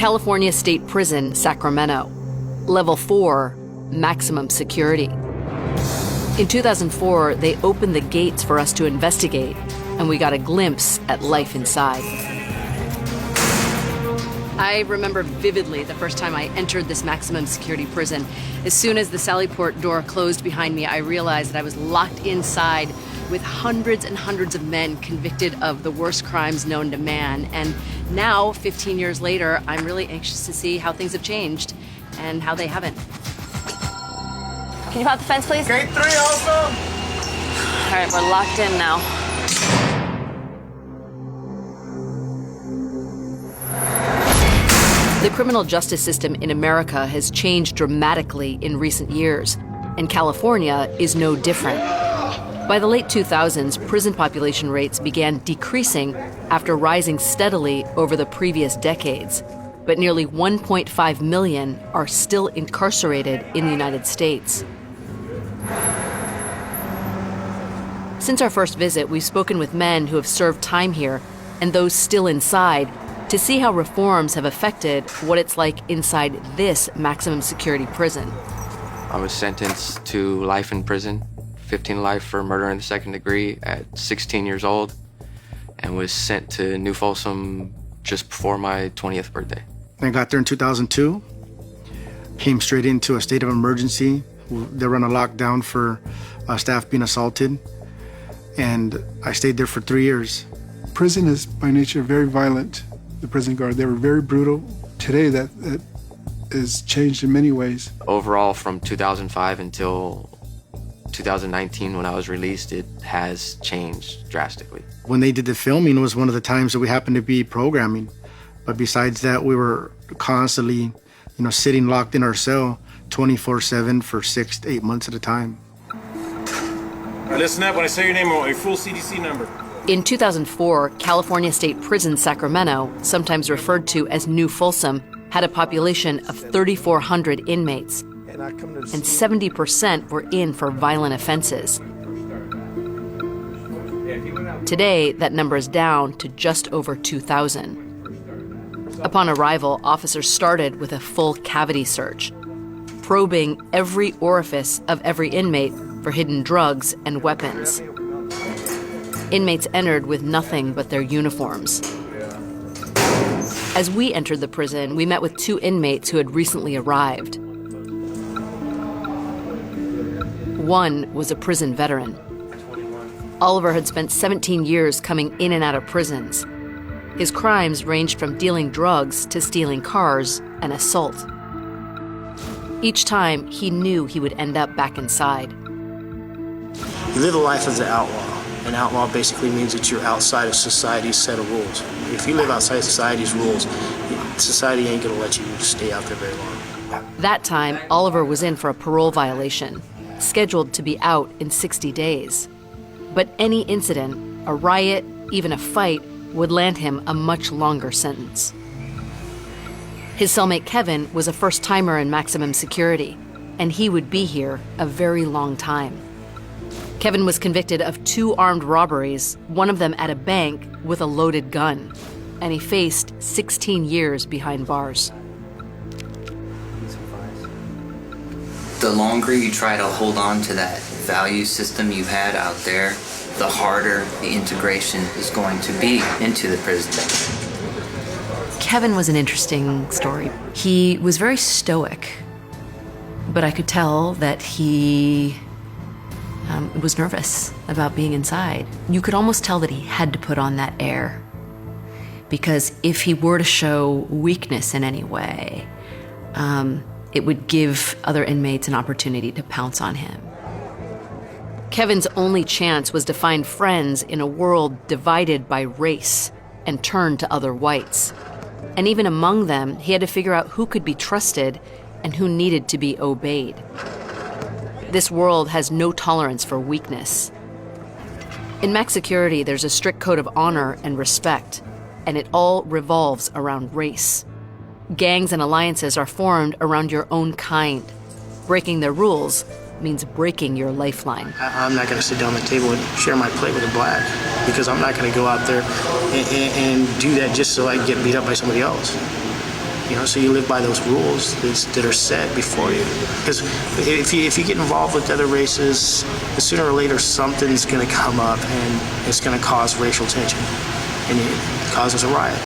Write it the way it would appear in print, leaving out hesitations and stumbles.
California State Prison, Sacramento. Level 4, maximum security. In 2004, they opened the gates for us to investigate, and we got a glimpse at life inside. I remember vividly the first time I entered this maximum security prison. As soon as the Sallyport door closed behind me, I realized that I was locked inside with hundreds and hundreds of men convicted of the worst crimes known to man. And now, 15 years later, I'm really anxious to see how things have changed and how they haven't. Can you pop the fence, please? Gate 3, also. All right, we're locked in now. The criminal justice system in America has changed dramatically in recent years, and California is no different. By the late 2000s, prison population rates began decreasing after rising steadily over the previous decades. But nearly 1.5 million are still incarcerated in the United States. Since our first visit, we've spoken with men who have served time here and those still inside to see how reforms have affected what it's like inside this maximum security prison. I was sentenced to life in prison, 15 life for murder in the second degree at 16 years old, and was sent to New Folsom just before my 20th birthday. I got there in 2002, came straight into a state of emergency. They run a lockdown for staff being assaulted, and I stayed there for 3 years. Prison is by nature very violent. The prison guard, they were very brutal. Today that is changed in many ways. Overall, from 2005 until 2019 when I was released, it has changed drastically. When they did the filming, it was one of the times that we happened to be programming. But besides that, we were constantly, sitting locked in our cell 24/7 for 6 to 8 months at a time. All right, listen up when I say your name, I want a full CDC number. In 2004, California State Prison, Sacramento, sometimes referred to as New Folsom, had a population of 3,400 inmates, and 70% were in for violent offenses. Today, that number is down to just over 2,000. Upon arrival, officers started with a full cavity search, probing every orifice of every inmate for hidden drugs and weapons. Inmates entered with nothing but their uniforms. As we entered the prison, we met with 2 inmates who had recently arrived. One was a prison veteran. Oliver had spent 17 years coming in and out of prisons. His crimes ranged from dealing drugs to stealing cars and assault. Each time, he knew he would end up back inside. You live a life as an outlaw. An outlaw basically means that you're outside of society's set of rules. If you live outside society's rules, society ain't gonna let you stay out there very long. That time, Oliver was in for a parole violation, scheduled to be out in 60 days. But any incident, a riot, even a fight, would land him a much longer sentence. His cellmate Kevin was a first-timer in maximum security, and he would be here a very long time. Kevin was convicted of 2 armed robberies, one of them at a bank with a loaded gun, and he faced 16 years behind bars. The longer you try to hold on to that value system you had out there, the harder the integration is going to be into the prison. Kevin was an interesting story. He was very stoic, but I could tell that he was nervous about being inside. You could almost tell that he had to put on that air, because if he were to show weakness in any way, it would give other inmates an opportunity to pounce on him. Kevin's only chance was to find friends in a world divided by race and turn to other whites. And even among them, he had to figure out who could be trusted and who needed to be obeyed. This world has no tolerance for weakness. In max security, there's a strict code of honor and respect, and it all revolves around race. Gangs and alliances are formed around your own kind. Breaking their rules means breaking your lifeline. I'm not going to sit down at the table and share my plate with a black, because I'm not going to go out there and do that just so I can get beat up by somebody else. You know, so you live by those rules that are set before you. Because if you get involved with other races, sooner or later something's going to come up and it's going to cause racial tension, and it causes a riot.